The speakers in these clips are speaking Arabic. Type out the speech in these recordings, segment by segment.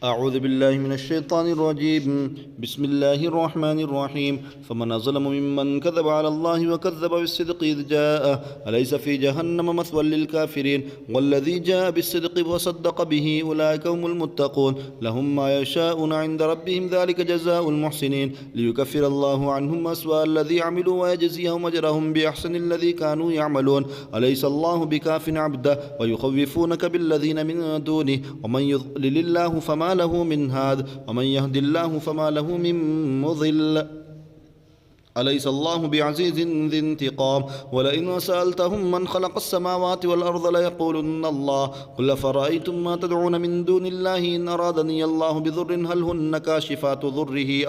أعوذ بالله من الشيطان الرجيم. بسم الله الرحمن الرحيم. فمن أظلم ممن كذب على الله وكذب بالصدق إذ جاءه أليس في جهنم مثوى للكافرين والذي جاء بالصدق وصدق به أولئك هم المتقون لهم ما يشاءون عند ربهم ذلك جزاء المحسنين ليكفر الله عنهم أسوأ الذي عملوا ويجزيهم أجرهم بأحسن الذي كانوا يعملون أليس الله بكاف عبده ويخوفونك بالذين من دونه ومن يضلل الله فما له من هاد ومن يهد الله فما له من مضل أليس الله بعزيز ذي انتقام ولئن سألتهم من خلق السماوات والأرض ليقولن الله قل أفرأيتم ما تدعون من دون الله إن أرادني الله بضر هل هن كاشفات ضره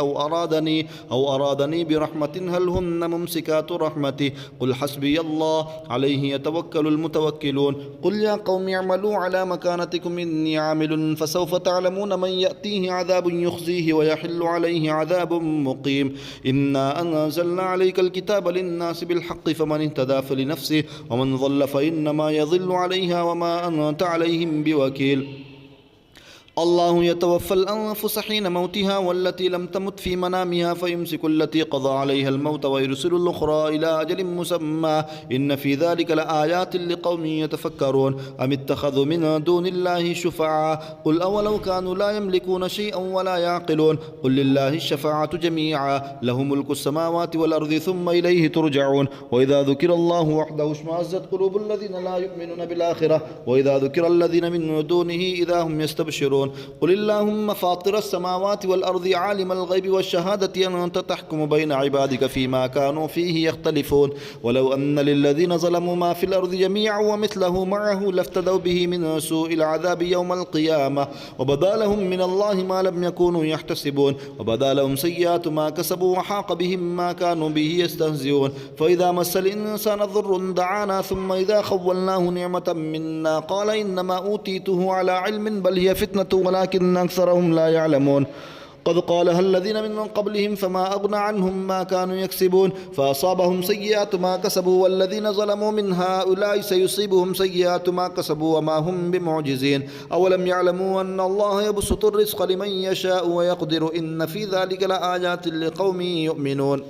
أو أرادني برحمة هل هن ممسكات رحمته قل حسبي الله عليه يتوكل المتوكلون قل يا قوم اعملوا على مكانتكم إني عامل فسوف تعلمون من يأتيه عذاب يخزيه ويحل عليه عذاب مقيم إنا أنزلنا عليك الكتاب للناس بالحق فمن اهتدى فلنفسه ومن ضل فإنما يضل عليها وما أنت عليهم بوكيل الله يتوفى الأنفس حين موتها والتي لم تمت في منامها فيمسك التي قضى عليها الموت ويرسل الأخرى إلى أجل مسمى إن في ذلك لآيات لقوم يتفكرون أم اتخذوا من دون الله شفعاء قل أولو كانوا لا يملكون شيئا ولا يعقلون قل لله الشفاعة جميعا له ملك السماوات والأرض ثم إليه ترجعون وإذا ذكر الله وحده اشمأزت قلوب الذين لا يؤمنون بالآخرة وإذا ذكر الذين من دونه إذا هم يستبشرون قل اللهم فاطر السماوات والأرض عالم الغيب والشهادة أنت تحكم بين عبادك فيما كانوا فيه يختلفون ولو أن للذين ظلموا ما في الأرض جميعا ومثله معه لافتدوا به من سوء العذاب يوم القيامة وبدا لهم من الله ما لم يكونوا يحتسبون وبدا لهم سيئات ما كسبوا وحاق بهم ما كانوا به يستهزئون فإذا مس الإنسان ضر دعانا ثم إذا خولناه نعمة منا قال إنما أوتيته على علم بل هي فتنة ولكن أكثرهم لا يعلمون قد قالها الذين من قبلهم فما أغنى عنهم ما كانوا يكسبون فأصابهم سيئات ما كسبوا والذين ظلموا من هؤلاء سيصيبهم سيئات ما كسبوا وما هم بمعجزين أولم يعلموا أن الله يبسط الرزق لمن يشاء ويقدر إن في ذلك لآيات لقوم يؤمنون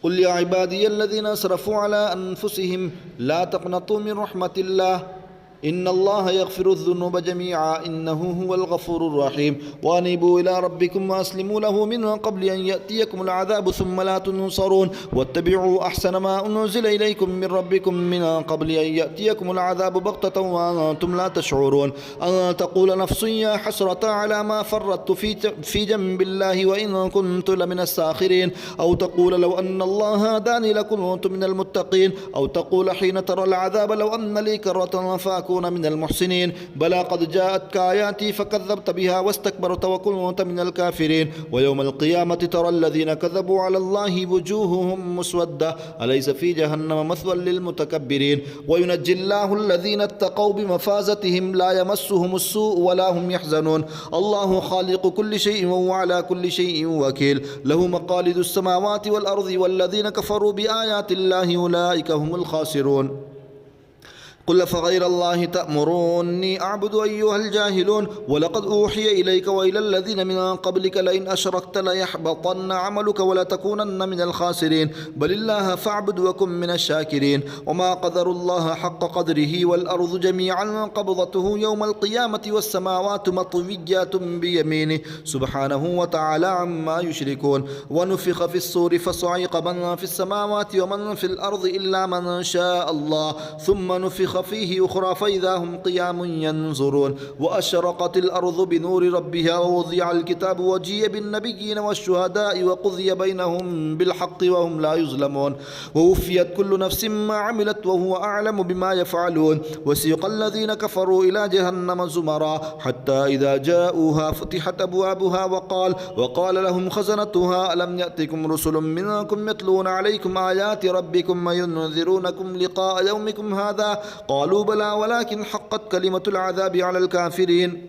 قل يا عبادي الذين أسرفوا على أنفسهم لا تقنطوا من رحمة الله إن الله يغفر الذنوب جميعا إنه هو الغفور الرحيم وأنيبوا إلى ربكم وأسلموا له من قبل أن يأتيكم العذاب ثم لا تنصرون واتبعوا أحسن ما أنزل إليكم من ربكم من قبل أن يأتيكم العذاب بغتة وأنتم لا تشعرون أن تقول نفس يا حسرة على ما فرطت في جنب الله وإن كنت لمن الساخرين أو تقول لو أن الله هداني لكنت من المتقين أو تقول حين ترى العذاب لو أن لي كرة فأكون من المحسنين بلى قد جاءتك آياتي فكذبت بها واستكبرت وكنت من الكافرين ويوم القيامة ترى الذين كذبوا على الله وجوههم مسودة أليس في جهنم مثوى للمتكبرين وينجي الله الذين اتقوا بمفازتهم لا يمسهم السوء ولا هم يحزنون الله خالق كل شيء وهو على كل شيء وكيل له مقاليد السماوات والأرض والذين كفروا بآيات الله أولئك هم الخاسرون قل أفغير الله تأمروني أعبد أيها الجاهلون ولقد أوحي إليك وإلى الذين من قبلك لئن أشركت ليحبطن عملك ولتكونن من الخاسرين بل الله فاعبد وكن من الشاكرين وما قدر الله حق قدره والأرض جميعا قبضته يوم القيامة والسماوات مطويات بيمينه سبحانه وتعالى عما يشركون ونفخ في الصور فصعق من في السماوات ومن في الأرض إلا من شاء الله ثم نفخ فيه أخرى فإذا هم قيام ينظرون وأشرقت الأرض بنور ربها ووضع الكتاب وجيء بالنبيين والشهداء وقضي بينهم بالحق وهم لا يظلمون ووفيت كل نفس ما عملت وهو أعلم بما يفعلون وسيق الذين كفروا إلى جهنم زمرا حتى إذا جاءوها فتحت أبوابها وقال لهم خزنتها ألم يأتكم رسل منكم يتلون عليكم آيات ربكم وينذرونكم لقاء يومكم هذا قالوا بلى ولكن حقت كلمة العذاب على الكافرين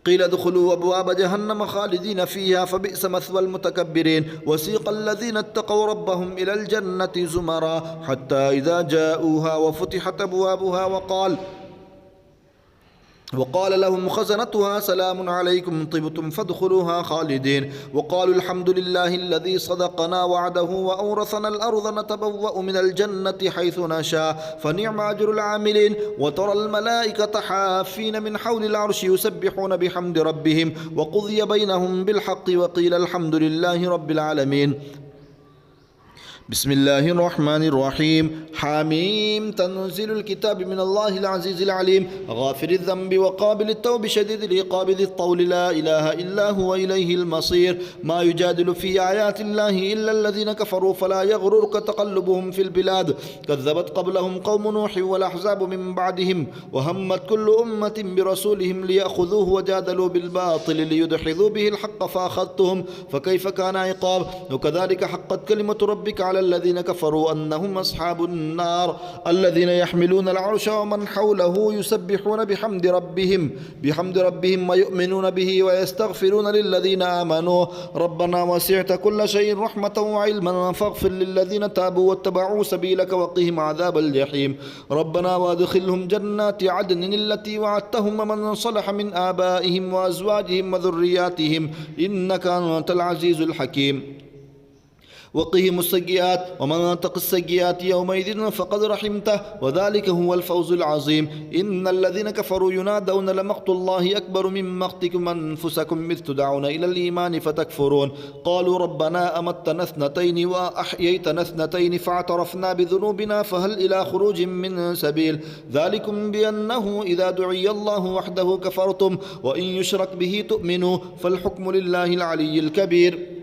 قيل ادخلوا أبواب جهنم خالدين فيها فبئس مثوى المتكبرين وسيق الذين اتقوا ربهم إلى الجنة زمرا حتى إذا جاءوها وفتحت أبوابها وقال لهم خزنتها سلام عليكم طبتم فادخلوها خالدين وقالوا الحمد لله الذي صدقنا وعده وأورثنا الأرض نتبوأ من الجنة حيث نشاء فنعم أجر العاملين وترى الملائكة حافين من حول العرش يسبحون بحمد ربهم وقضي بينهم بالحق وقيل الحمد لله رب العالمين. بسم الله الرحمن الرحيم. حميم. تنزيل الكتاب من الله العزيز العليم غافر الذنب وقابل التوب شديد العقاب ذي الطول لا إله إلا هو إليه المصير. ما يجادل في آيات الله إلا الذين كفروا فلا يغررك تقلبهم في البلاد كذبت قبلهم قوم نوح والأحزاب من بعدهم وهمت كل أمة برسولهم ليأخذوه وجادلوا بالباطل ليدحضوا به الحق فأخذتهم فكيف كان عقاب. وكذلك حقت كلمة ربك على الذين كفروا أنهم أصحاب النار الذين يحملون العرش ومن حوله يسبحون بحمد ربهم ويؤمنون به ويستغفرون للذين آمنوا ربنا وسعت كل شيء رحمة وعلما فاغفر للذين تابوا واتبعوا سبيلك وقهم عذاب الجحيم. ربنا وادخلهم جنات عدن التي وعدتهم ومن صلح من آبائهم وأزواجهم وذرياتهم إنك أنت العزيز الحكيم. وقهم السيئات ومن تق السيئات يومئذ فقد رحمته وذلك هو الفوز العظيم. إن الذين كفروا ينادون لمقت الله أكبر من مقتكم أنفسكم إذ تدعون إلى الإيمان فتكفرون قالوا ربنا أمتنا اثنتين وأحييتنا اثنتين فاعترفنا بذنوبنا فهل إلى خروج من سبيل ذلكم بأنه إذا دعي الله وحده كفرتم وإن يشرك به تؤمنوا فالحكم لله العلي الكبير.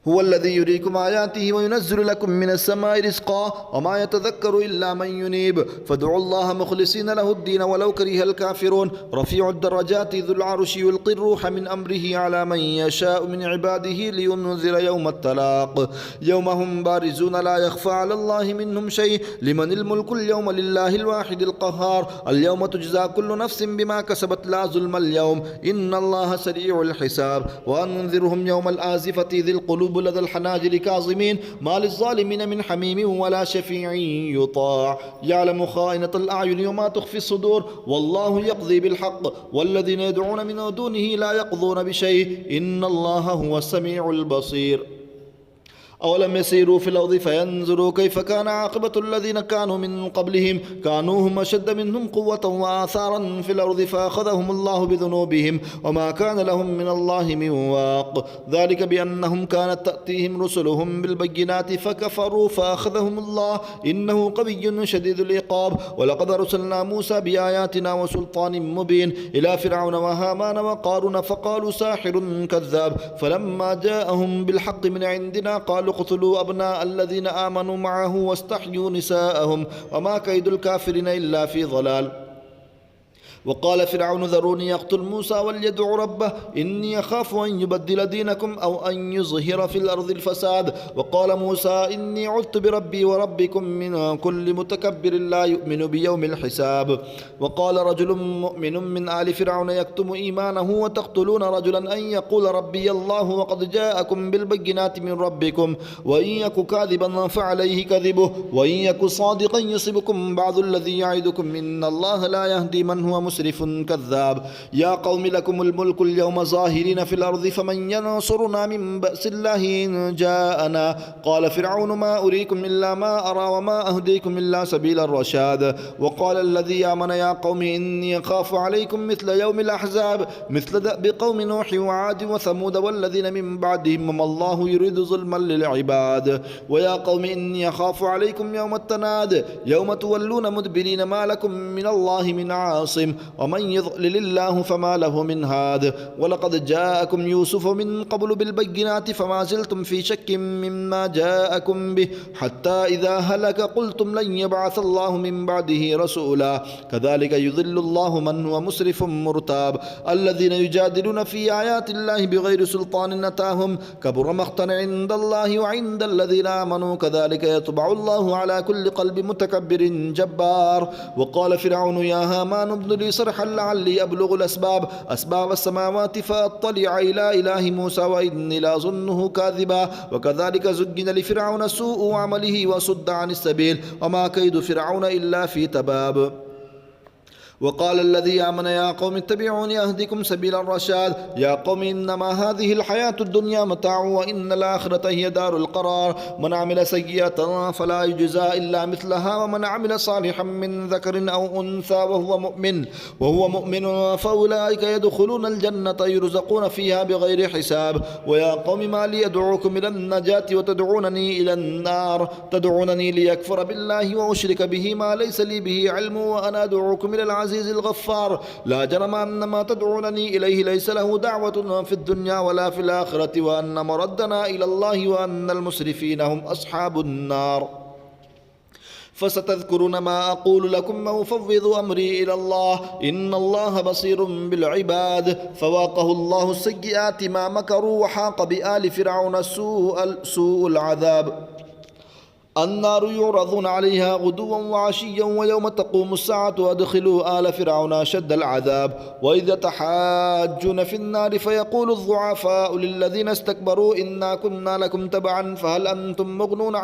هو الذي يريكم آياته وينزل لكم من السماء رزقا وما يتذكر إلا من ينيب فادعوا الله مخلصين له الدين ولو كره الكافرون. رفيع الدرجات ذو العرش يلقي الروح من أمره على من يشاء من عباده لينذر يوم التلاق يوم هم بارزون لا يخفى على الله منهم شيء لمن الملك اليوم لله الواحد القهار. اليوم تجزى كل نفس بما كسبت لا ظلم اليوم إن الله سريع الحساب. وأنذرهم يوم الآزفة ذي القلوب لدى الحناجر كاظمين ما للظالمين من حميم ولا شفيع يطاع يعلم خائنة الأعين وما تخفي الصدور والله يقضي بالحق والذين يدعون من دونه لا يقضون بشيء إن الله هو السميع البصير. أولم يسيروا في الأرض فينظروا كيف كان عاقبة الذين كانوا من قبلهم كانوا هم أشد منهم قوة وآثارا في الأرض فأخذهم الله بذنوبهم وما كان لهم من الله من واق ذلك بأنهم كانت تأتيهم رسلهم بالبينات فكفروا فأخذهم الله إنه قوي شديد العقاب. ولقد أرسلنا موسى بآياتنا وسلطان مبين إلى فرعون وهامان وقارون فقالوا ساحر كذاب فلما جاءهم بالحق من عندنا قالوا اقتلوا أبناء الذين آمنوا معه واستحيوا نساءهم وما كيد الكافرين إلا في ضلال. وقال فرعون ذروني يقتل موسى وليدع ربه إني أخاف أن يبدل دينكم أو أن يظهر في الأرض الفساد. وقال موسى إني عذت بربي وربكم من كل متكبر لا يؤمن بيوم الحساب. وقال رجل مؤمن من آل فرعون يكتم إيمانه وتقتلون رجلا أن يقول ربي الله وقد جاءكم بالبينات من ربكم وإن يك كاذبا فعليه كذبه وإن يك صادقا يصبكم بعض الذي يعدكم إن الله لا يهدي من هو مسرف كذاب. يا قوم لكم الملك اليوم ظاهرين في الأرض فمن ينصرنا من بأس الله إن جاءنا. قال فرعون ما أريكم إلا ما أرى وما أهديكم إلا سبيل الرشاد. وقال الذي آمن يا قوم إني أخاف عليكم مثل يوم الأحزاب مثل دأب قوم نوح وعاد وثمود والذين من بعدهم وما الله يريد ظلما للعباد. ويا قوم إني أخاف عليكم يوم التناد يوم تولون مدبرين ما لكم من الله من عاصم ومن يضلل الله فما له من هاد. ولقد جاءكم يوسف من قبل بالبينات فما زلتم في شك مما جاءكم به حتى إذا هلك قلتم لن يبعث الله من بعده رسولا كذلك يضل الله من هو مسرف مرتاب. الذين يجادلون في آيات الله بغير سلطان أتاهم كبر مقتا عند الله وعند الذين آمنوا كذلك يطبع الله على كل قلب متكبر جبار. وقال فرعون يا هامان ابن لي صرحا لعلي أبلغ أسباب السماوات فأطلع إلى إله موسى وإني لأظنه كاذبا. وكذلك زين لفرعون سوء عمله وصد عن السبيل وما كيد فرعون إلا في تباب. وقال الذي آمن يا قوم اتبعوني أهدكم سبيل الرشاد يا قوم إنما هذه الحياة الدنيا متاع وإن الآخرة هي دار القرار من عمل سيئة فلا يجزى إلا مثلها ومن عمل صالحا من ذكر أو أنثى وهو مؤمن فأولئك يدخلون الجنة يرزقون فيها بغير حساب ويا قوم ما لي أدعوكم إلى النجاة وتدعونني إلى النار تدعونني ليكفر بالله وأشرك به ما ليس لي به علم وأنا أدعوكم إلى العزيز الغفار لا جرم أن ما تدعونني إليه ليس له دعوة في الدنيا ولا في الآخرة وأن مردنا إلى الله وأن المسرفين هم أصحاب النار فستذكرون ما أقول لكم وأفوض أمري إلى الله إن الله بصير بالعباد فواقه الله السيئات ما مكروا وحاق بآل فرعون سوء العذاب النار يعرضون عليها غدوا وعشيا ويوم تقوم الساعة وادخلوا آل فرعون أشد العذاب وإذا تحاجون في النار فيقول الضعفاء للذين استكبروا إنا كنا لكم تبعا فهل أنتم مغنون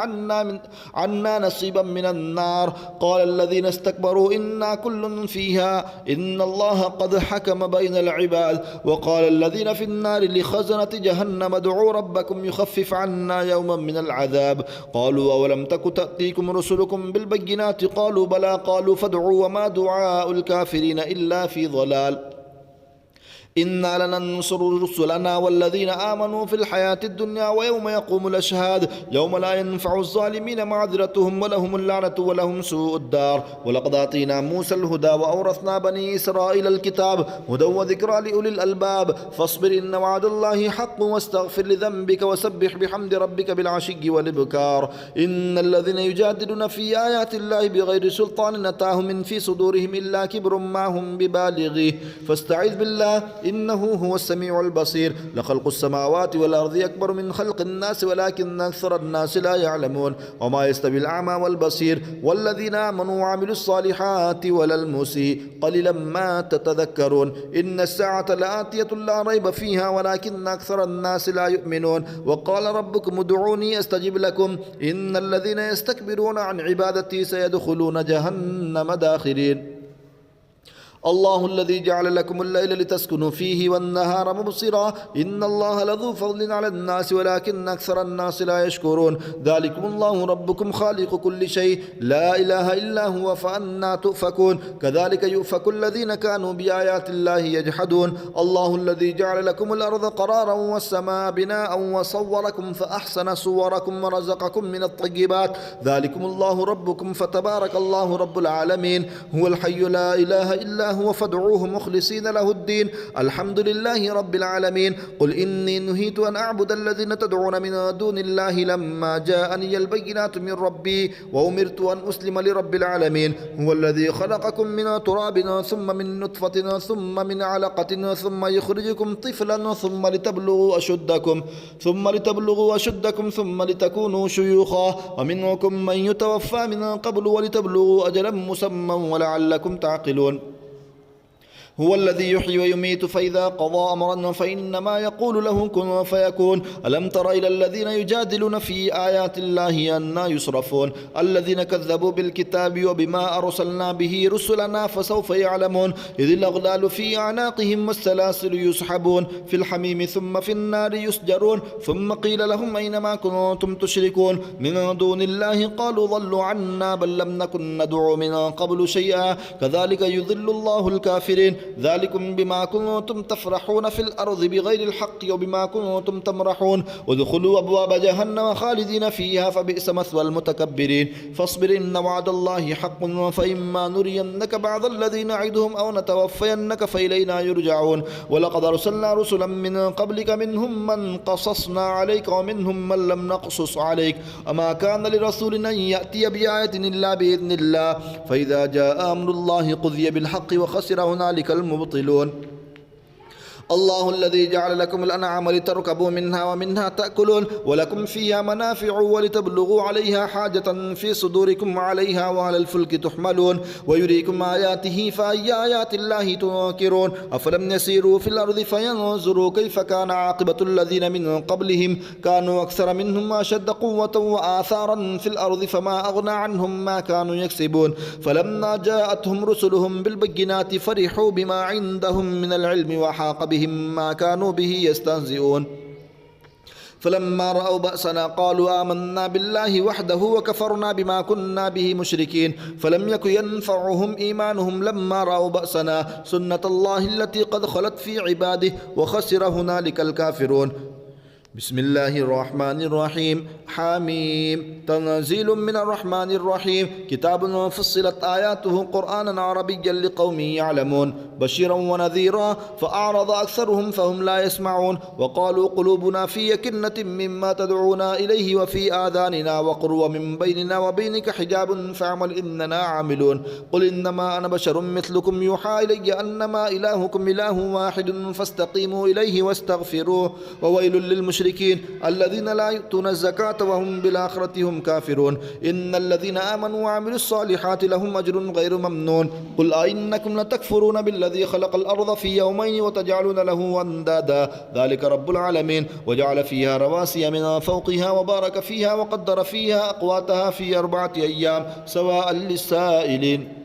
عنا نصيبا من النار قال الذين استكبروا إنا كل فيها إن الله قد حكم بين العباد وقال الذين في النار لخزنة جهنم ادعوا ربكم يخفف عنا يوما من العذاب قالوا أولم تك تأتيكم رسلكم بالبينات قالوا بلى قالوا فادعوا وما دعاء الكافرين إلا في ضلال إنا لننصر رسلنا والذين آمنوا في الحياة الدنيا ويوم يقوم الأشهاد يوم لا ينفع الظالمين معذرتهم ولهم اللعنة ولهم سوء الدار ولقد أعطينا موسى الهدى وأورثنا بني إسرائيل الكتاب هدى وذكرى لأولي الألباب فاصبر إن وعد الله حق واستغفر لذنبك وسبح بحمد ربك بالعشي والإبكار إن الذين يجادلون في آيات الله بغير سلطان أتاهم من في صدورهم إلا كبر ما هم ببالغيه فاستعذ بالله إنه هو السميع البصير لخلق السماوات والأرض أكبر من خلق الناس ولكن أكثر الناس لا يعلمون وما يستوي الأعمى والبصير والذين آمنوا وعملوا الصالحات ولا المسيء قليلا ما تتذكرون إن الساعة لآتية لا ريب فيها ولكن أكثر الناس لا يؤمنون وقال ربكم ادعوني أستجب لكم إن الذين يستكبرون عن عبادتي سيدخلون جهنم داخرين الله الذي جعل لكم الليل لتسكنوا فيه والنهار مبصرا إن الله لذو فضل على الناس ولكن أكثر الناس لا يشكرون ذلكم الله ربكم خالق كل شيء لا إله إلا هو فأنا تؤفكون كذلك يؤفك الذين كانوا بآيات الله يجحدون الله الذي جعل لكم الأرض قرارا والسماء بناء وصوركم فأحسن صوركم ورزقكم من الطيبات ذلكم الله ربكم فتبارك الله رب العالمين هو الحي لا إله إلا هو فادعوه مخلصين له الدين الحمد لله رب العالمين قل إني نهيت أن أعبد الذين تدعون من دون الله لما جاءني البينات من ربي وأمرت أن أسلم لرب العالمين هو الذي خلقكم من تراب ثم من نطفة ثم من علقة ثم يخرجكم طفلا ثم لتبلغوا أشدكم ثم لتكونوا شيوخا ومنكم من يتوفى من قبل ولتبلغوا أجلا مسمى ولعلكم تعقلون هو الذي يحيي ويميت فإذا قضى أمرا فإنما يقول له كن فيكون ألم تر إلى الذين يجادلون في آيات الله أنى يصرفون الذين كذبوا بالكتاب وبما أرسلنا به رسلنا فسوف يعلمون إذ الأغلال في أعناقهم والسلاسل يسحبون في الحميم ثم في النار يسجرون ثم قيل لهم أينما كنتم تشركون من دون الله قالوا ضلوا عنا بل لم نكن ندعو من قبل شيئا كذلك يضل الله الكافرين ذلكم بما كنتم تفرحون في الأرض بغير الحق وبما كنتم تمرحون ادخلوا أبواب جهنم خالدين فيها فبئس مثوى المتكبرين فاصبر إن وعد الله حق فإما نرينك بعض الذي نعدهم أو نتوفينك فإلينا يرجعون ولقد أرسلنا رسلا من قبلك منهم من قصصنا عليك ومنهم من لم نقصص عليك وما كان لرسول أن يأتي بآية إلا بإذن الله فإذا جاء أمر الله قضي بالحق وخسر هنالك المبطلون الله الذي جعل لكم الأنعام لتركبوا منها ومنها تأكلون ولكم فيها منافع ولتبلغوا عليها حاجة في صدوركم وعليها وعلى الفلك تحملون ويريكم آياته فأي آيات الله تنكرون أفلم يسيروا في الأرض فينظروا كيف كان عاقبة الذين من قبلهم كانوا أكثر منهم أشد قوة وآثارا في الأرض فما أغنى عنهم ما كانوا يكسبون فلما جاءتهم رسلهم بالبينات فرحوا بما عندهم من العلم وحاق بهم ما كانوا به يستهزئون فلما رأوا بأسنا قالوا آمنا بالله وحده وكفرنا بما كنا به مشركين فلم يك ينفعهم إيمانهم لما رأوا بأسنا سنة الله التي قد خلت في عباده وخسر هنالك الكافرون بسم الله الرحمن الرحيم حميم تنزيل من الرحمن الرحيم كتاب فصلت آياته قرآنا عربيا لقوم يعلمون بشيرا ونذيرا فأعرض أكثرهم فهم لا يسمعون وقالوا قلوبنا في يكنة مما تدعونا إليه وفي آذاننا وقر ومن بيننا وبينك حجاب فاعمل إننا عاملون قل إنما أنا بشر مثلكم يوحى إلي أنما إلهكم إله واحد فاستقيموا إليه واستغفروه وويل للمشركين الذين لا يؤتون الزكاة وهم بالآخرة هم كافرون إن الذين آمنوا وعملوا الصالحات لهم أجر غير ممنون قل أئنكم لتكفرون بالذي خلق الأرض في يومين وتجعلون له أندادا ذلك رب العالمين وجعل فيها رواسي من فوقها وبارك فيها وقدر فيها أقواتها في 4 أيام سواء للسائلين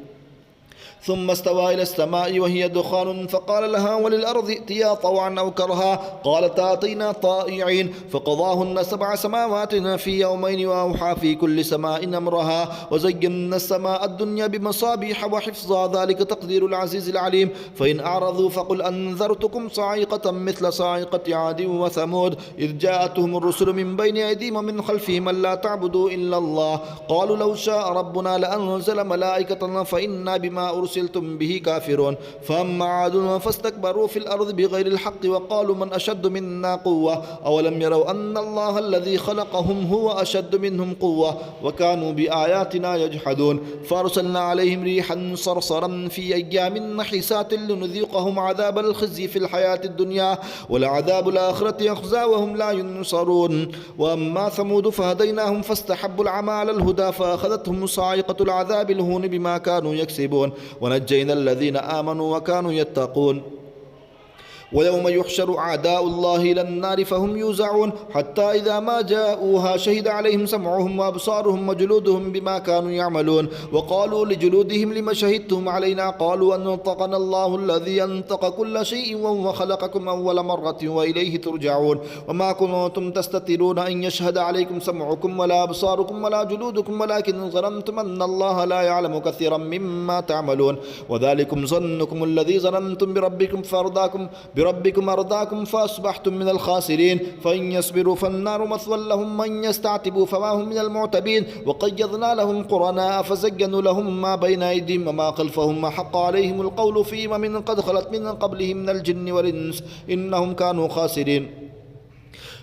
ثم استوى إلى السماء وهي دخان فقال لها وللأرض ائتيا طوعا أو كرها قالتا أتينا طائعين فقضاهن 7 سماوات في يومين وأوحى في كل سماء أمرها وزينا السماء الدنيا بمصابيح وحفظا ذلك تقدير العزيز العليم فإن أعرضوا فقل أنذرتكم صاعقة مثل صاعقة عاد وثمود إذ جاءتهم الرسل من بين أيديهم ومن خلفهم ألا تعبدوا إلا الله قالوا لو شاء ربنا لأنزل ملائكة فإنا بما أرسلتم به كافرون فأما عاد فاستكبروا في الأرض بغير الحق وقالوا من أشد منا قوة أولم يروا أن الله الذي خلقهم هو أشد منهم قوة وكانوا بآياتنا يجحدون فأرسلنا عليهم ريحا صرصرا في أيام نحسات لنذيقهم عذاب الخزي في الحياة الدنيا ولعذاب الآخرة أخزى وهم لا ينصرون وأما ثمود فهديناهم فاستحبوا العمى على الهدى فأخذتهم صاعقة العذاب الهون بما كانوا يكسبون ونجينا الذين آمنوا وكانوا يتقون ويوم يحشر أعداء الله إلى النار فهم يوزعون حتى إذا ما جاءوها شهد عليهم سمعهم وأبصارهم وجلودهم بما كانوا يعملون وقالوا لجلودهم لما شهدتم علينا قالوا أنطقنا الله الذي أنطق كل شيء وهو خلقكم أول مرة وإليه ترجعون وما كنتم تستترون أن يشهد عليكم سمعكم ولا أبصاركم ولا جلودكم ولكن ظننتم أن الله لا يعلم كثيرا مما تعملون وذلكم ظنكم الذي ظننتم بربكم أرضاكم فأصبحتم من الخاسرين فإن يصبروا فالنار مثوى لهم من يستعتبوا فما هم من المعتبين وقيضنا لهم قرناء فزينوا لهم ما بين أيديهم وما خلفهم ما حق عليهم القول في أمم قد خلت من قبلهم من الجن والإنس إنهم كانوا خاسرين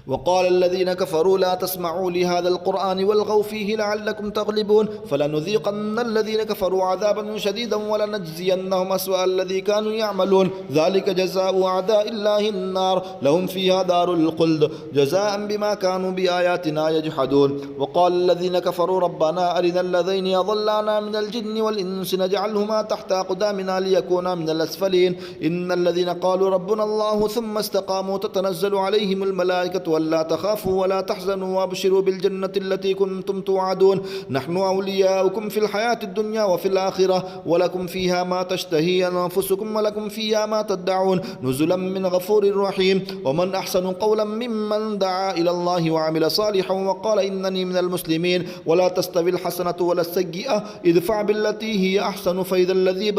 وقال الذين كفروا لا تسمعوا لهذا القرآن والغوا فيه لعلكم تغلبون فلنذيقن الذين كفروا عذابا شديدا ولنجزينهم أسوأ الذي كانوا يعملون ذلك جزاء أعداء الله النار لهم فيها دار الخلد جزاء بما كانوا بآياتنا يجحدون وقال الذين كفروا ربنا أرنا الذين يضلانا من الجن والإنس نجعلهما تحت أقدامنا ليكونا من الأسفلين إن الذين قالوا ربنا الله ثم استقاموا تتنزل عليهم الملائكة ولا تخافوا ولا تحزنوا وابشروا بالجنة التي كنتم توعدون نحن أولياؤكم في الحياة الدنيا وفي الآخرة ولكم فيها ما تشتهي أنفسكم ولكم فيها ما تدعون نزلا من غفور رحيم ومن أحسن قولا ممن دعا إلى الله وعمل صالحا وقال إنني من المسلمين ولا تستوي الحسنة ولا السيئة ادفع بالتي هي أحسن فإذا الذي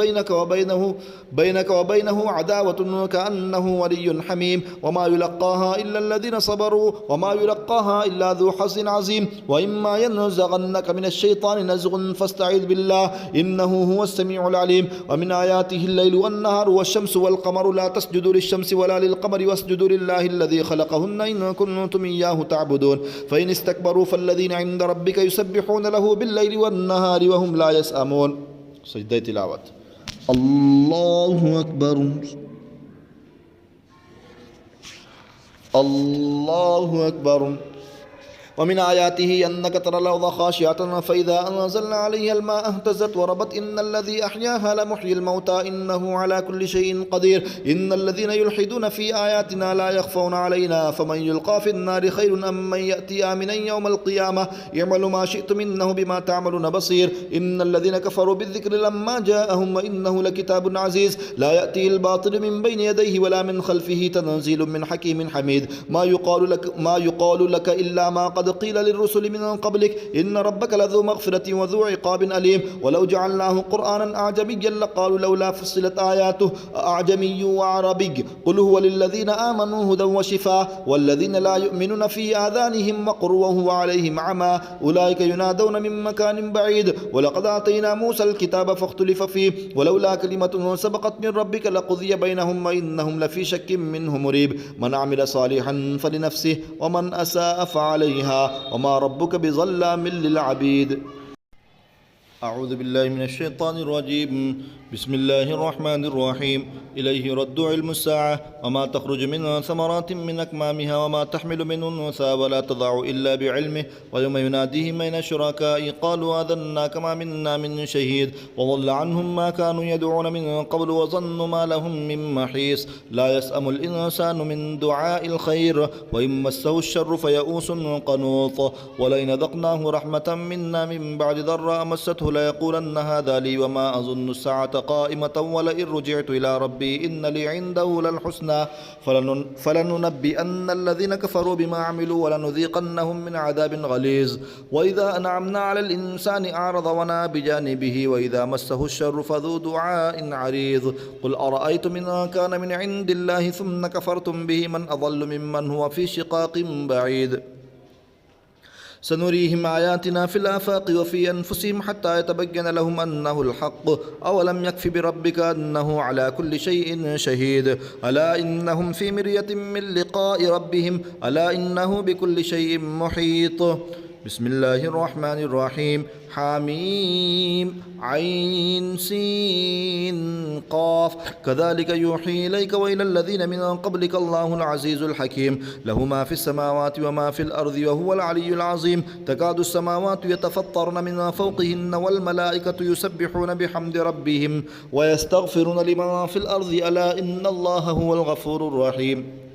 بينك وبينه عداوة كأنه ولي حميم وما يلقاها إلا الذين صبروا وما يلقاها إلا ذو حظ عظيم وإما ينزغنك من الشيطان نزغ فاستعذ بالله إنه هو السميع العليم ومن آياته الليل والنهار والشمس والقمر لا تسجدوا للشمس ولا للقمر واسجدوا لله الذي خلقهن إن كنتم إياه تعبدون فإن استكبروا فالذين عند ربك يسبحون له بالليل والنهار وهم لا يسأمون سجدة تلاوة الله أكبر الله أكبر. ومن آياته أنك ترى الأرض خاشعة فإذا أنزلنا عليها الماء اهتزت وربت إن الذي أحياها لمحيي الموتى إنه على كل شيء قدير. إن الذين يلحدون في آياتنا لا يخفون علينا فمن يلقى في النار خير أم من يأتي آمنا يوم القيامة اعملوا ما شئتم إنه بما تعملون بصير. إن الذين كفروا بالذكر لما جاءهم وإنه لكتاب عزيز لا يأتيه الباطل من بين يديه ولا من خلفه تنزيل من حكيم حميد. ما يقال لك إلا ما قد قيل للرسل من قبلك إن ربك لذو مغفرة وذو عقاب أليم. ولو جعلناه قرآنا أعجميا لقالوا لولا فصلت آياته أعجمي وعربي قل هو للذين آمنوا هدى وشفاء والذين لا يؤمنون في آذانهم وقر وهو عليهم عمى أولئك ينادون من مكان بعيد. ولقد آتينا موسى الكتاب فاختلف فيه ولولا كلمة سبقت من ربك لقضي بينهم وإنهم لفي شك منه مريب. من عمل صالحا فلنفسه ومن أساء فعليها وما ربك بظلام للعبيد. أعوذ بالله من الشيطان الرجيم. بسم الله الرحمن الرحيم. إليه يرد علم الساعة وما تخرج من ثمرات من أكمامها وما تحمل من أنثى ولا تضع إلا بعلمه ويوم يناديهم أين شركائي قالوا آذناك ما منا من شهيد وضل عنهم ما كانوا يدعون من قبل وظنوا ما لهم من محيص. لا يسأم الإنسان من دعاء الخير وإن مسه الشر فيئوس قنوط. ولئن ذقناه رحمة منا من بعد ضراء مسته ليقولن هذا لي وما أظن الساعة قائمة ولئن رجعت إلى ربي إن لي عنده للحسنى فلننبئن الذين كفروا بما عملوا ولنذيقنهم من عذاب غليظ. وإذا أنعمنا على الإنسان أعرض ونأى بجانبه وإذا مسه الشر فذو دعاء عريض. قل أرأيتم إن كان من عند الله ثم كفرتم به من أضل ممن هو في شقاق بعيد. سنريهم آياتنا في الآفاق وفي أنفسهم حتى يتبين لهم أنه الحق أولم يكف بربك أنه على كل شيء شهيد. ألا إنهم في مرية من لقاء ربهم ألا إنه بكل شيء محيط. بسم الله الرحمن الرحيم. حميم عين سين قاف كذلك يوحي إليك وإلى الذين من قبلك الله العزيز الحكيم. له ما في السماوات وما في الأرض وهو العلي العظيم. تكاد السماوات يتفطرن من فوقهن والملائكة يسبحون بحمد ربهم ويستغفرون لمن في الأرض ألا إن الله هو الغفور الرحيم.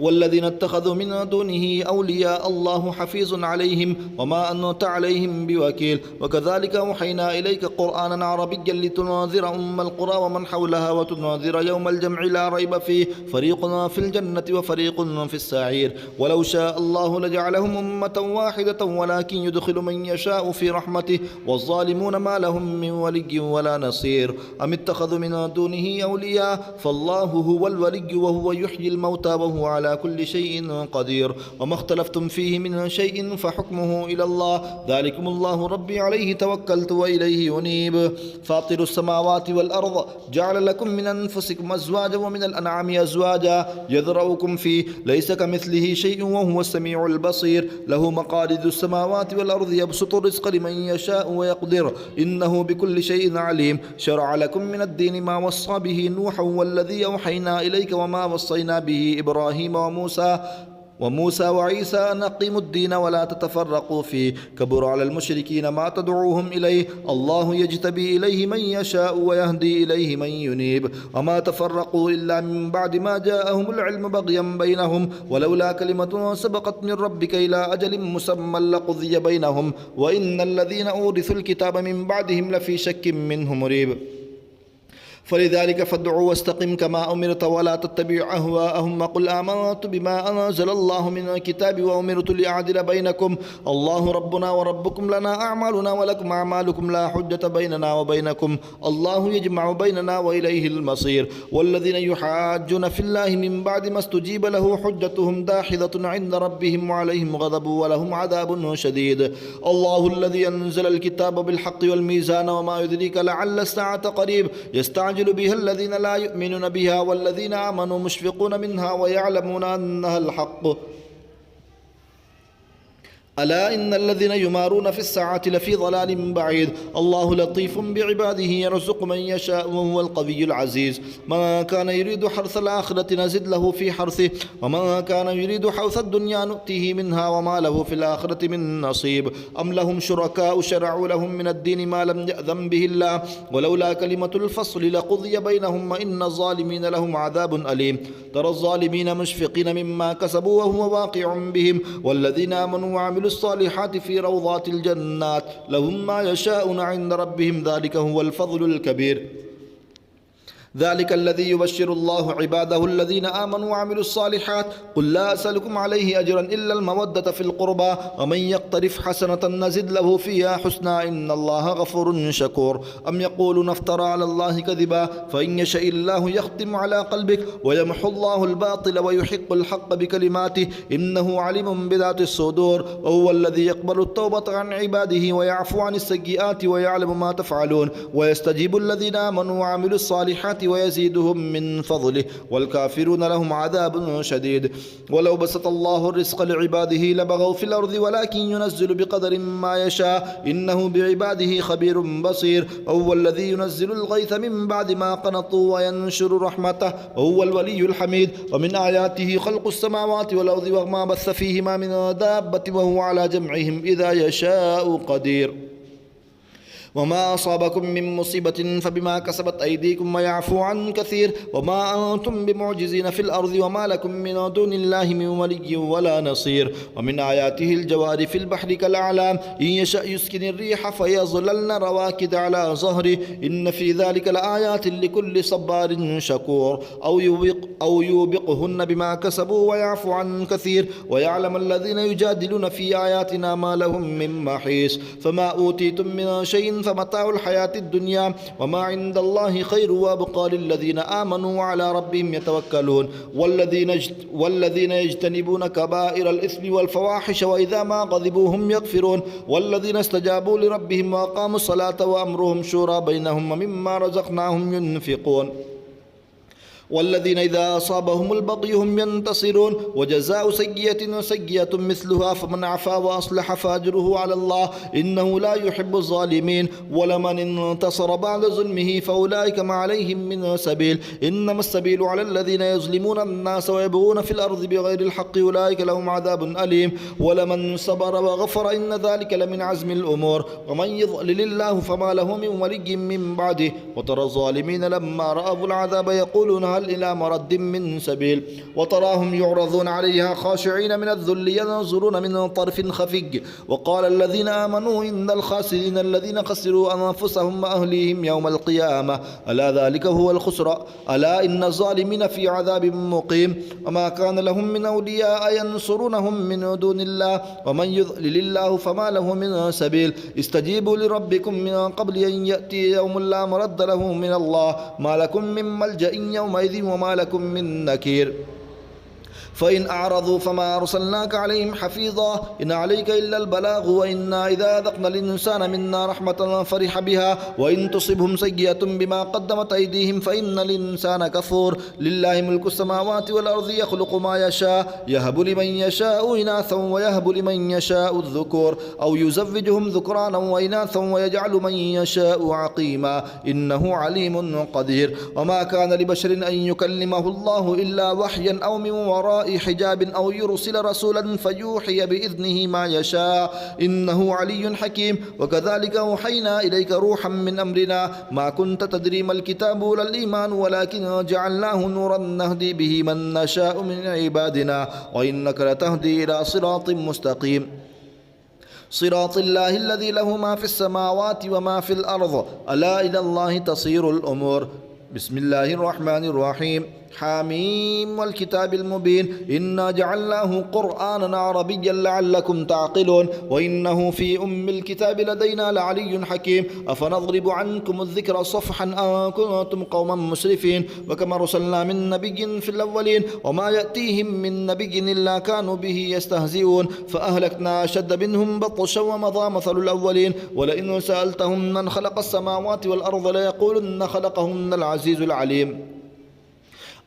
والذين اتخذوا من دونه أولياء الله حفيظ عليهم وما أنت عليهم بوكيل. وكذلك أوحينا إليك قرآنا عربيا لتنذر أم القرى ومن حولها وتنذر يوم الجمع لا ريب فيه فريق في الجنة وفريق في السعير. ولو شاء الله لجعلهم أمة واحدة ولكن يدخل من يشاء في رحمته والظالمون ما لهم من ولي ولا نصير. أم اتخذوا من دونه أولياء فالله هو الولي وهو يحيي الموتى وهو على كل شيء قدير. وما اختلفتم فيه من شيء فحكمه إلى الله ذلكم الله ربي عليه توكلت وإليه أنيب. فاطر السماوات والأرض جعل لكم من أنفسكم أزواجا ومن الأنعام أزواجا يذرؤكم فيه ليس كمثله شيء وهو السميع البصير. له مقاليد السماوات والأرض يبسط الرزق لمن يشاء ويقدر إنه بكل شيء عليم. شرع لكم من الدين ما وصى به نوحا والذي أوحينا إليك وما وصينا به إبراهيم وموسى وعيسى أن أقيموا الدين ولا تتفرقوا فيه كبر على المشركين ما تدعوهم إليه الله يجتبي إليه من يشاء ويهدي إليه من ينيب. وما تفرقوا إلا من بعد ما جاءهم العلم بغيا بينهم ولولا كلمة سبقت من ربك إلى أجل مسمى لقضي بينهم وإن الذين أورثوا الكتاب من بعدهم لفي شك منه مريب. فلذلك فادع واستقم كما أمرت ولا تتبع أهواءهم وقل آمنت بما أنزل الله من الكتاب وأمرت لأعدل بينكم الله ربنا وربكم لنا أعمالنا ولكم أعمالكم لا حجة بيننا وبينكم الله يجمع بيننا وإليه المصير. والذين يحاجون في الله من بعد ما استجيب له حجتهم داحضة عند ربهم وعليهم غضب ولهم عذاب شديد. الله الذي أنزل الكتاب بالحق والميزان وما يدريك لعل الساعة قريب يستعجل بها الذين لا يؤمنون بها والذين آمنوا مشفقون منها ويعلمون أنها الحق ألا إن الذين يمارون في الساعة لفي ضلال بعيد الله لطيف بعباده يرزق من يشاء وهو القوي العزيز من كان يريد حرث الآخرة نزد له في حرثه ومن كان يريد حرث الدنيا نؤتيه منها وما له في الآخرة من نصيب أم لهم شركاء شرعوا لهم من الدين ما لم يأذن به الله ولولا كلمة الفصل لقضي بينهم وإن الظالمين لهم عذاب أليم ترى الظالمين مشفقين مما كسبوا وهو واقع بهم والذين آمنوا وعملوا الصالحات في روضات الجنات لهم ما يشاءون عند ربهم ذلك هو الفضل الكبير ذلك الذي يبشر الله عباده الذين آمنوا وعملوا الصالحات قل لا أسألكم عليه أجرا إلا المودة في القربى ومن يقترف حسنة نزد له فيها حسنا إن الله غفور شكور أم يقولون افترى على الله كذبا فإن يشاء الله يختم على قلبك ويمحو الله الباطل ويحق الحق بكلماته إنه عليم بذات الصدور وهو الذي يقبل التوبة عن عباده ويعفو عن السيئات ويعلم ما تفعلون ويستجيب الذين آمنوا وعملوا الصالحات ويزيدهم من فضله والكافرون لهم عذاب شديد ولو بسط الله الرزق لعباده لبغوا في الأرض ولكن ينزل بقدر ما يشاء إنه بعباده خبير بصير وهو الذي ينزل الغيث من بعد ما قنطوا وينشر رحمته وهو الولي الحميد ومن آياته خلق السماوات والأرض وما بث فيهما من دابة وهو على جمعهم إذا يشاء قدير وما أصابكم من مصيبة فبما كسبت أيديكم ويعفو عن كثير وما أنتم بمعجزين في الأرض وما لكم من دون الله من ولي ولا نصير ومن آياته الجوار في البحر كالأعلام إن يشأ يسكن الريح فيظللن رواكد على ظهره إن في ذلك لآيات لكل صبار شكور أو يوبقهن بما كسبوا ويعفو عن كثير ويعلم الذين يجادلون في آياتنا ما لهم من محيص فما أوتيتم من شيء فمتاع الحياة الدنيا وما عند الله خير وابقى للذين آمنوا وعلى ربهم يتوكلون والذين يجتنبون كبائر الإثم والفواحش وإذا ما غضبوا هم يغفرون والذين استجابوا لربهم وأقاموا الصلاة وأمرهم شورى بينهم ومما رزقناهم ينفقون والذين إذا أصابهم البغي هم ينتصرون وجزاء سيئة سيئة مثلها فمن عفا وأصلح فأجره على الله إنه لا يحب الظالمين ولمن انتصر بعد ظلمه فأولئك ما عليهم من سبيل إنما السبيل على الذين يظلمون الناس ويبغون في الأرض بغير الحق أولئك لهم عذاب أليم ولمن صبر وغفر إن ذلك لمن عزم الأمور ومن يضلل الله فما له من ولي من بعده وترى الظالمين لما رأوا العذاب يقولون إلى مرد من سبيل وتراهم يعرضون عليها خاشعين من الذل ينظرون من طرف خفي وقال الذين آمنوا إن الخاسرين الذين خسروا أنفسهم وأهليهم يوم القيامة ألا ذلك هو الخسر ألا إن الظالمين في عذاب مقيم وما كان لهم من أولياء ينصرونهم من دون الله ومن يضلل الله فما له من سبيل استجيبوا لربكم من قبل أن يأتي يوم لا مرد له من الله ما لكم من ملجأ يومئذ وما لكم من نكير فإن أعرضوا فما أرسلناك عليهم حفيظا إن عليك إلا البلاغ وإنا إذا أذقنا الإنسان منا رحمة فرح بها وإن تصبهم سيئة بما قدمت أيديهم فإن الإنسان كفور لله ملك السماوات والأرض يخلق ما يشاء يهب لمن يشاء إناثا ويهب لمن يشاء الذكور أو يزوجهم ذكرانا وإناثا ويجعل من يشاء عقيما إنه عليم قدير وما كان لبشر أن يكلمه الله إلا وحيا أو من وراء حجاب أو يرسل رسولا فيوحي بإذنه ما يشاء إنه علي حكيم وكذلك أوحينا إليك روحا من أمرنا ما كنت تدري ما الكتاب ولا الإيمان ولكن جعلناه نورا نهدي به من نشاء من عبادنا وإنك لتهدي إلى صراط مستقيم صراط الله الذي له ما في السماوات وما في الأرض ألا إلى الله تصير الأمور بسم الله الرحمن الرحيم حاميم والكتاب المبين إنا جعلناه قرآنا عربيا لعلكم تعقلون وإنه في أم الكتاب لدينا لعلي حكيم أفنضرب عنكم الذكر صفحا أن كنتم قوما مسرفين وكما أرسلنا من نبي في الأولين وما يأتيهم من نبي إلا كانوا به يستهزئون فأهلكنا أشد منهم بطشا ومضى مثل الأولين ولئن سألتهم من خلق السماوات والأرض ليقولن خلقهن العزيز العليم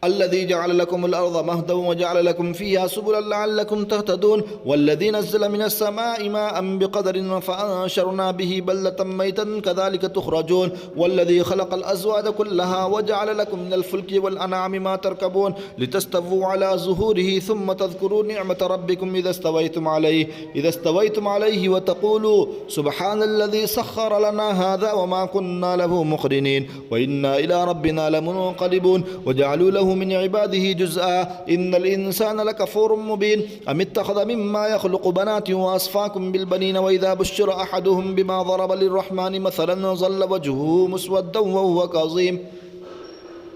الذي جعل لكم الأرض مهدا وجعل لكم فيها سبلا لعلكم تهتدون والذي نزل من السماء ماء بقدر فأنشرنا به بلدة ميتا كذلك تخرجون والذي خلق الأزواج كلها وجعل لكم من الفلك والأنعام ما تركبون لتستووا على ظهوره ثم تذكروا نعمة ربكم إذا استويتم عليه وتقولوا سبحان الذي سخر لنا هذا وما كنا له مقرنين وإنا إلى ربنا لمنقلبون وجعلوا له من عباده جزءا إن الإنسان لكفور مبين أم اتخذ مما يخلق بنات وأصفاكم بالبنين وإذا بشر أحدهم بما ضرب للرحمن مثلا ظل وجهه مسودا وهو كظيم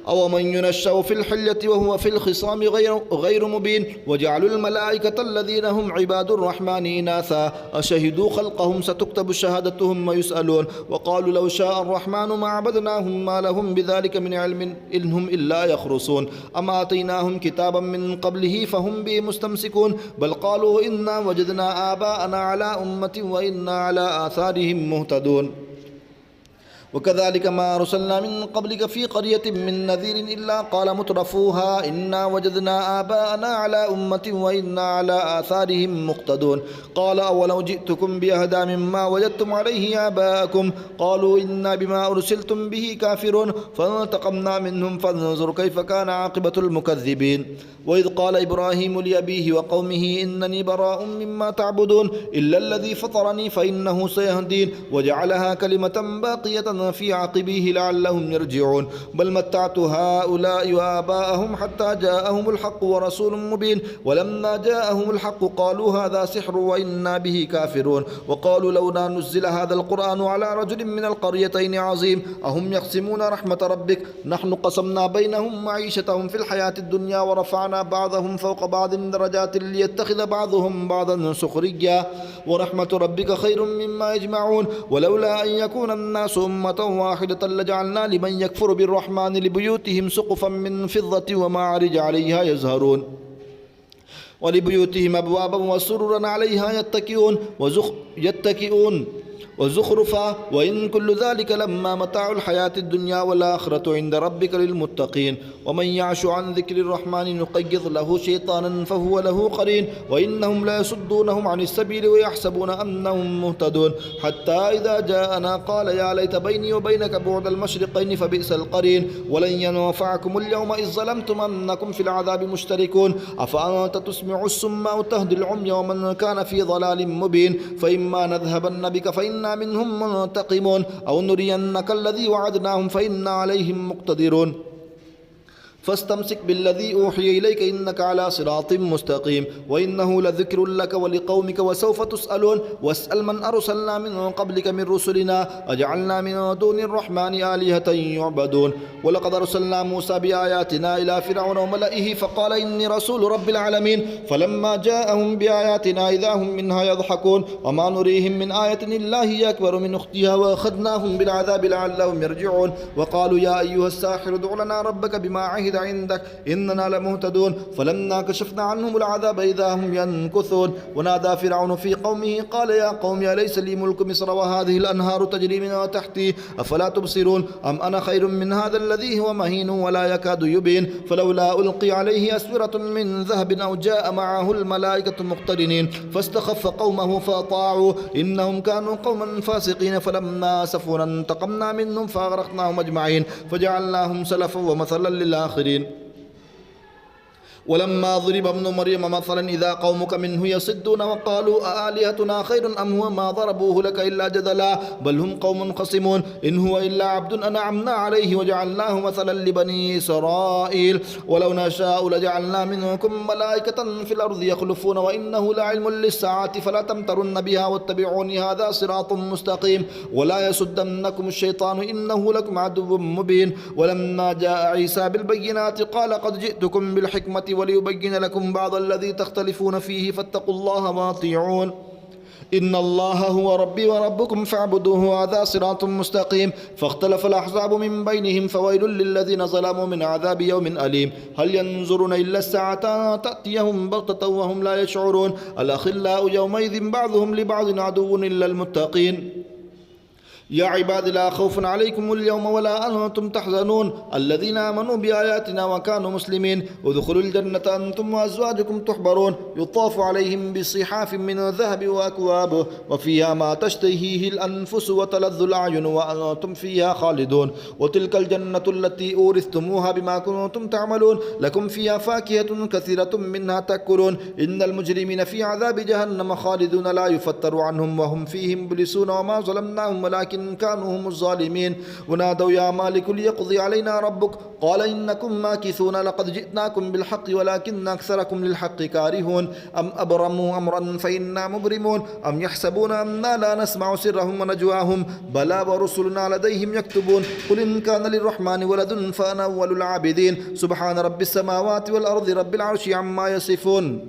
أو من ينشأ في الحلية وهو في الخصام غير مبين وجعلوا الملائكة الذين هم عباد الرحمن إناثا أشهدوا خلقهم ستكتب شهادتهم ويسألون وقالوا لو شاء الرحمن ما عبدناهم ما لهم بذلك من علم إن هم إلا يخرصون أم آتيناهم كتابا من قبله فهم به مستمسكون بل قالوا إنا وجدنا آباءنا على أمة وإنا على آثارهم مهتدون وكذلك ما أرسلنا من قبلك في قرية من نذير إلا قال مترفوها إنا وجدنا آباءنا على أمة وإنا على آثارهم مقتدون قال أولو جئتكم بأهدى مما وجدتم عليه آباءكم قالوا إنا بما أرسلتم به كافرون فانتقمنا منهم فانظر كيف كان عاقبة المكذبين وإذ قال إبراهيم لأبيه وقومه إنني براء مما تعبدون إلا الذي فطرني فإنه سيهدين وجعلها كلمة باقية في عقبيه لعلهم يرجعون بل متعت هؤلاء وآباءهم حتى جاءهم الحق ورسول مبين ولما جاءهم الحق قالوا هذا سحر وإنا به كافرون وقالوا لولا نزل هذا القرآن على رجل من القريتين عظيم أهم يقسمون رحمة ربك نحن قسمنا بينهم معيشتهم في الحياة الدنيا ورفعنا بعضهم فوق بعض درجات ليتخذ بعضهم بعضا سخريا ورحمة ربك خير مما يجمعون ولولا أن يكون الناس أمة واحدة لجعلنا لمن يكفر بالرحمن لبيوتهم سقفا من فضة ومعارج عليها يزهرون ولبيوتهم أبوابا وسررا عليها يتكئون وزخرفا وإن كل ذلك لما متاع الحياة الدنيا والآخرة عند ربك للمتقين ومن يعش عن ذكر الرحمن نقيض له شيطانا فهو له قرين وإنهم لا يصدونهم عن السبيل ويحسبون أنهم مهتدون حتى إذا جاءنا قال يا ليت بيني وبينك بعد المشرقين فبئس القرين ولن ينفعكم اليوم إذ ظلمتم أنكم في العذاب مشتركون أفأنت تسمع الصم أو تهدي العمي ومن كان في ضلال مبين فإما نذهبن بك فإنا منهم منتقمون أو نرينك الذي وعدناهم فإنا عليهم مقتدرون فاستمسك بالذي أوحي إليك إنك على صراط مستقيم وإنه لذكر لك ولقومك وسوف تسألون واسأل من أرسلنا من قبلك من رسلنا أجعلنا من دون الرحمن آلهة يعبدون ولقد أرسلنا موسى بآياتنا إلى فرعون وملئه فقال إني رسول رب العالمين فلما جاءهم بآياتنا إذا هم منها يضحكون وما نريهم من آية إلا هي أكبر من أختها وأخذناهم بالعذاب لعلهم يرجعون وقالوا يا أيها الساحر ادع لنا ربك بما عهد عندك إننا لمهتدون فلما كشفنا عنهم العذاب إذا هم ينكثون ونادى فرعون في قومه قال يا قوم أليس لي ملك مصر وهذه الأنهار تجري من تحتي أفلا تبصرون أم أنا خير من هذا الذي هو مهين ولا يكاد يبين فلولا ألقي عليه أسورة من ذهب أو جاء معه الملائكة مقترنين فاستخف قومه فأطاعوا إنهم كانوا قوما فاسقين فلما أسفونا انتقمنا منهم فأغرقناهم أجمعين فجعلناهم سلفا ومثلا للآخرين ولما ضرب ابن مريم مثلا إذا قومك منه يصدون وقالوا أآلهتنا خير أم هو ما ضربوه لك إلا جدلا بل هم قوم خصمون إن هو إلا عبد أنعمنا عليه وجعلناه مثلا لبني إسرائيل ولو نشاء لجعلنا منكم ملائكة في الأرض يخلفون وإنه لعلم للساعة فلا تمترن بها واتبعوني هذا صراط مستقيم ولا يسدنكم الشيطان إنه لكم عدو مبين ولما جاء عيسى بالبينات قال قد جئتكم بالحكمة وليبين لكم بعض الذي تختلفون فيه فاتقوا الله واطيعون إن الله هو ربي وربكم فاعبدوه هذا صراط مستقيم فاختلف الأحزاب من بينهم فويل للذين ظلموا من عذاب يوم أليم هل ينظرون إلا الساعة تأتيهم بغتة وهم لا يشعرون الأخلاء يومئذ بعضهم لبعض عدو إلا المتقين يا عباد لا خوف عليكم اليوم ولا أنتم تحزنون الذين آمنوا بآياتنا وكانوا مسلمين ادخلوا الجنة أنتم وأزواجكم تحبرون يطاف عليهم بصحاف من ذهب وأكواب وفيها ما تشتهيه الأنفس وتلذ الأعين وأنتم فيها خالدون وتلك الجنة التي أورثتموها بما كنتم تعملون لكم فيها فاكهة كثيرة منها تأكلون إن المجرمين في عذاب جهنم خالدون لا يفتر عنهم وهم فيه مبلسون وما ظلمناهم ولكن كانوا هم الظالمين ونادوا يا مالك ليقضي علينا ربك قال إنكم ماكثون لقد جئناكم بالحق ولكن أكثركم للحق كارهون أم أبرموا أمرا فإنا مبرمون أم يحسبون أننا لا نسمع سرهم ونجواهم بلى ورسلنا لديهم يكتبون قل إن كان للرحمن ولد فأنا أول العابدين سبحان رب السماوات والأرض رب العرش عما يصفون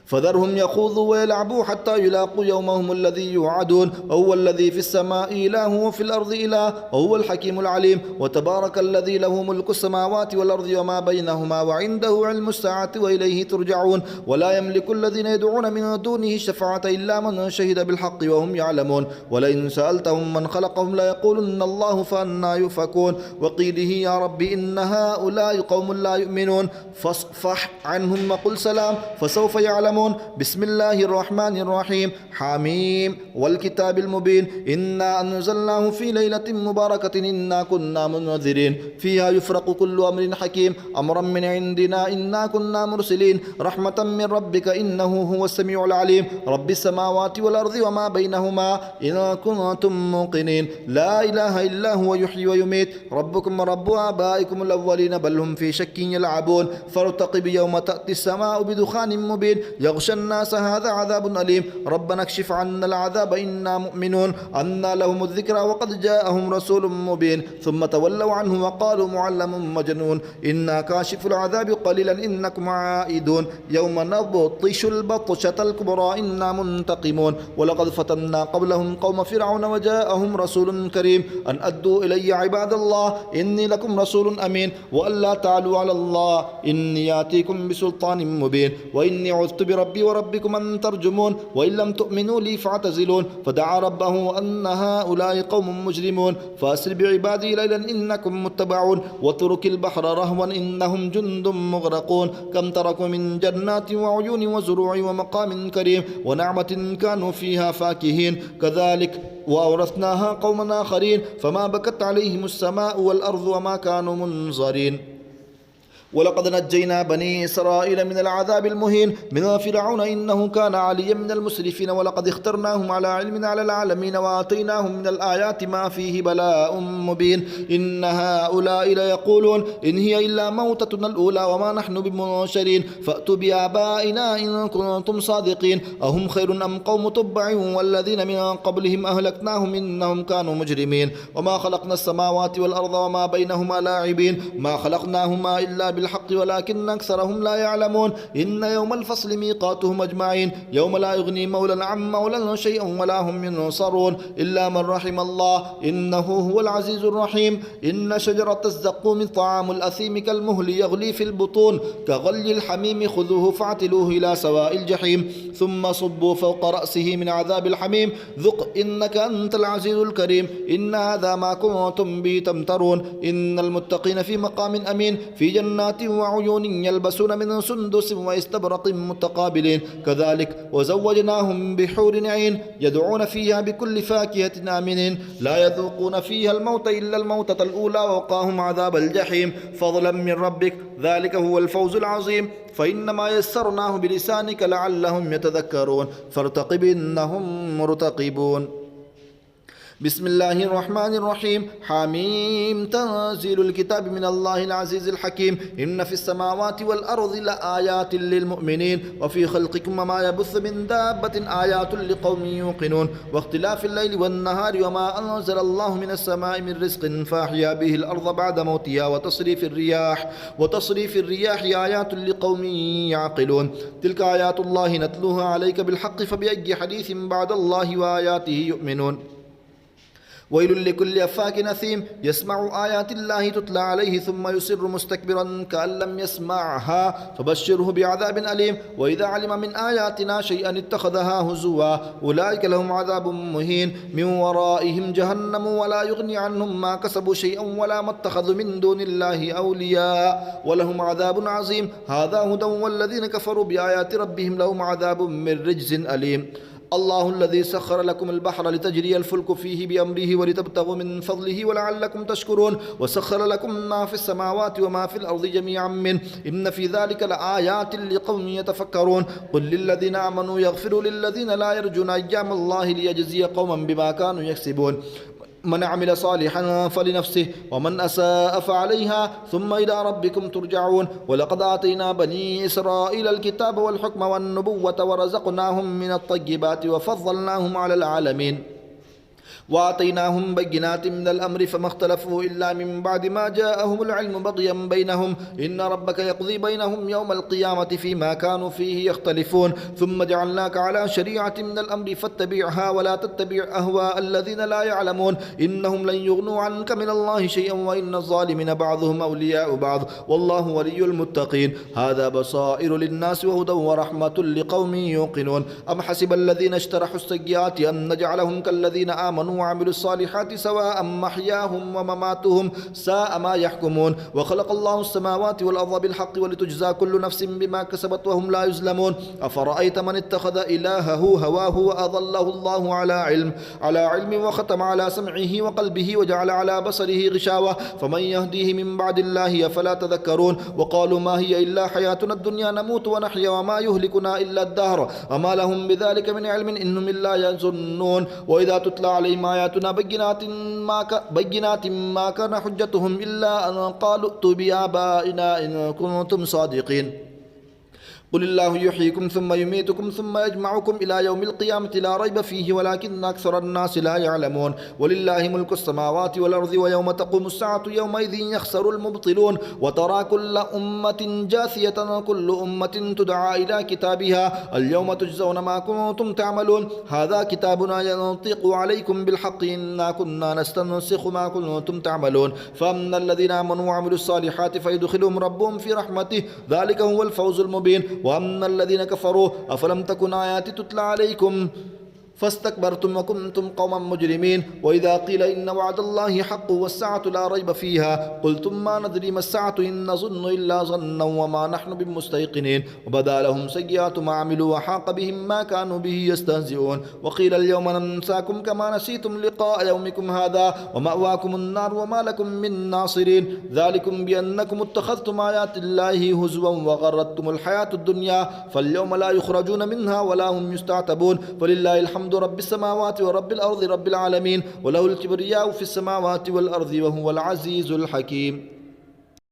فذرهم يخوضوا ويلعبوا حتى يلاقوا يومهم الذي يوعدون وهو الذي في السماء إله وفي الأرض إله وهو الحكيم العليم وتبارك الذي له ملك السماوات والأرض وما بينهما وعنده علم الساعة وإليه ترجعون ولا يملك الذين يدعون من دونه الشفاعة إلا من شهد بالحق وهم يعلمون ولئن سألتهم من خلقهم ليقولن الله فأنى يؤفكون وقيله يا رب إن هؤلاء قوم لا يؤمنون فاصفح عنهم وقل سلام فسوف يعلمون بسم الله الرحمن الرحيم حميم والكتاب المبين إنا أنزلناه في ليلة مباركة إنا كنا منذرين فيها يفرق كل أمر حكيم أمرا من عندنا إنا كنا مرسلين رحمة من ربك إنه هو السميع العليم رب السماوات والأرض وما بينهما إن كنتم موقنين لا إله إلا هو يحيي ويميت ربكم رب آبائكم الأولين بل هم في شك يلعبون فارتقب يوم تأتي السماء بدخان مبين يغشى الناس هذا عذاب أليم ربنا اكشف عنا العذاب إنا مؤمنون أنى لهم الذكرى وقد جاءهم رسول مبين ثم تولوا عنه وقالوا معلم مجنون إنا كاشف العذاب قليلا إنكم عائدون يوم نبطش البطشة الكبرى إنا منتقمون ولقد فتنا قبلهم قوم فرعون وجاءهم رسول كريم أن أدوا إلي عباد الله إني لكم رسول أمين وألا تعلوا على الله إني يأتيكم بسلطان مبين وإني عذت بربي وربكم أن ترجمون وإن لم تؤمنوا لي فاعتزلون فدعا ربه أن هؤلاء قوم مجرمون فأسر بعبادي ليلا إنكم متبعون واترك البحر رهوا إنهم جند مغرقون كم تركوا من جنات وعيون وزروع ومقام كريم ونعمة كانوا فيها فاكهين كذلك وأورثناها قوما آخرين فما بكت عليهم السماء والأرض وما كانوا منظرين ولقد نجينا بني إسرائيل من العذاب المهين من فرعون إنه كان عليا من المسرفين ولقد اخترناهم على علم على العالمين وآتيناهم من الآيات ما فيه بلاء مبين إن هؤلاء ليقولون إن هي إلا موتتنا الأولى وما نحن بمنشرين فأتوا بآبائنا إن كنتم صادقين أهم خير أم قوم تبع والذين من قبلهم أهلكناهم إنهم كانوا مجرمين وما خلقنا السماوات والأرض وما بينهما لاعبين ما خلقناهما إلا بالحق ولكن أكثرهم لا يعلمون إن يوم الفصل ميقاتهم أجمعين يوم لا يغني مولى عن مولى شيئا ولا هم ينصرون إلا من رحم الله إنه هو العزيز الرحيم إن شجرة الزقوم طعام الأثيم كالمهل يغلي في البطون كغلي الحميم خذوه فاعتلوه إلى سواء الجحيم ثم صبوا فوق رأسه من عذاب الحميم ذق إنك أنت العزيز الكريم إن هذا ما كنتم به تمترون إن المتقين في مقام أمين في جنات وعيون يلبسون من سندس واستبرق متقابلين كذلك وزوجناهم بحور عين يدعون فيها بكل فاكهة آمنين لا يذوقون فيها الموت إلا الموتة الأولى ووقاهم عذاب الجحيم فضلا من ربك ذلك هو الفوز العظيم فإنما يسرناه بلسانك لعلهم يتذكرون فارتقب إنهم مرتقبون بسم الله الرحمن الرحيم حميم تنزيل الكتاب من الله العزيز الحكيم إن في السماوات والأرض لآيات للمؤمنين وفي خلقكم وما يبث من دابة آيات لقوم يوقنون واختلاف الليل والنهار وما أنزل الله من السماء من رزق فأحيا به الأرض بعد موتها وتصريف الرياح آيات لقوم يعقلون تلك آيات الله نتلوها عليك بالحق فبأي حديث بعد الله وآياته يؤمنون ويل لكل أفاك أثيم يسمع آيات الله تتلى عليه ثم يصر مستكبرا كأن لم يسمعها فبشره بعذاب أليم وإذا علم من آياتنا شيئا اتخذها هزوا أولئك لهم عذاب مهين من ورائهم جهنم ولا يغني عنهم ما كسبوا شيئا ولا ما اتخذوا من دون الله أولياء ولهم عذاب عظيم هذا هدى والذين كفروا بآيات ربهم لهم عذاب من رجز أليم الله الذي سخر لكم البحر لتجري الفلك فيه بأمره ولتبتغوا من فضله ولعلكم تشكرون وسخر لكم ما في السماوات وما في الأرض جميعا منه إن في ذلك لآيات لقوم يتفكرون قل للذين آمنوا يغفروا للذين لا يرجون أيام الله ليجزي قوما بما كانوا يكسبون من عمل صالحا فلنفسه ومن أساء فعليها ثم إلى ربكم ترجعون ولقد آتينا بني إسرائيل الكتاب والحكم والنبوة ورزقناهم من الطيبات وفضلناهم على العالمين وآتيناهم بينات من الأمر فما اختلفوا إلا من بعد ما جاءهم العلم بغيا بينهم إن ربك يقضي بينهم يوم القيامة فيما كانوا فيه يختلفون ثم جعلناك على شريعة من الأمر فاتبعها ولا تتبع أهواء الذين لا يعلمون إنهم لن يغنوا عنك من الله شيئا وإن الظالمين بعضهم أولياء بعض والله ولي المتقين هذا بصائر للناس وهدى ورحمة لقوم يوقنون أم حسب الذين اشترحوا السيئات أن نجعلهم كالذين آمنوا وعملوا الصالحات سواء محياهم ومماتهم ساء ما يحكمون وخلق الله السماوات والأرض بالحق ولتجزى كل نفس بما كسبت وهم لا يظلمون أفرأيت من اتخذ إلهه هواه وأضله الله على علم وختم على سمعه وقلبه وجعل على بصره غشاوة فمن يهديه من بعد الله أفلا تذكرون وقالوا ما هي إلا حياتنا الدنيا نموت ونحيا وما يهلكنا إلا الدهر وما لهم بذلك من علم إنهم إلا يظنون وإذا تتلى عليهم آياتنا بينات ما كان حجتهم إلا أن قالوا ائتوا بآبائنا إن كنتم صادقين قل الله يحييكم ثم يميتكم ثم يجمعكم إلى يوم القيامة لا ريب فيه ولكن أكثر الناس لا يعلمون ولله ملك السماوات والأرض ويوم تقوم الساعة يومئذ يخسر المبطلون وترى كل أمة جاثية كل أمة تدعى إلى كتابها اليوم تجزون ما كنتم تعملون هذا كتابنا ينطق عليكم بالحق إنا كنا نستنسخ ما كنتم تعملون فأما الذين آمنوا وعملوا الصالحات فيدخلهم ربهم في رحمته ذلك هو الفوز المبين وأما الذين كفروا أفلم تكن آياتي تتلى عليكم فاستكبرتم وكنتم قوما مجرمين وإذا قيل إن وعد الله حق والساعة لا ريب فيها قلتم ما ندري ما الساعة إن نظن إلا ظنا وما نحن بمستيقنين وبدا لهم سيئات ما عملوا وحاق بهم ما كانوا به يستهزئون وقيل اليوم ننساكم كما نسيتم لقاء يومكم هذا ومأواكم النار وما لكم من ناصرين ذلكم بأنكم اتخذتم آيات الله هزوا وغرتم الحياة الدنيا فاليوم لا يخرجون منها ولا هم يستعتبون فلله الحمد رب السماوات ورب الأرض رب العالمين وله الكبرياء في السماوات والأرض وهو العزيز الحكيم.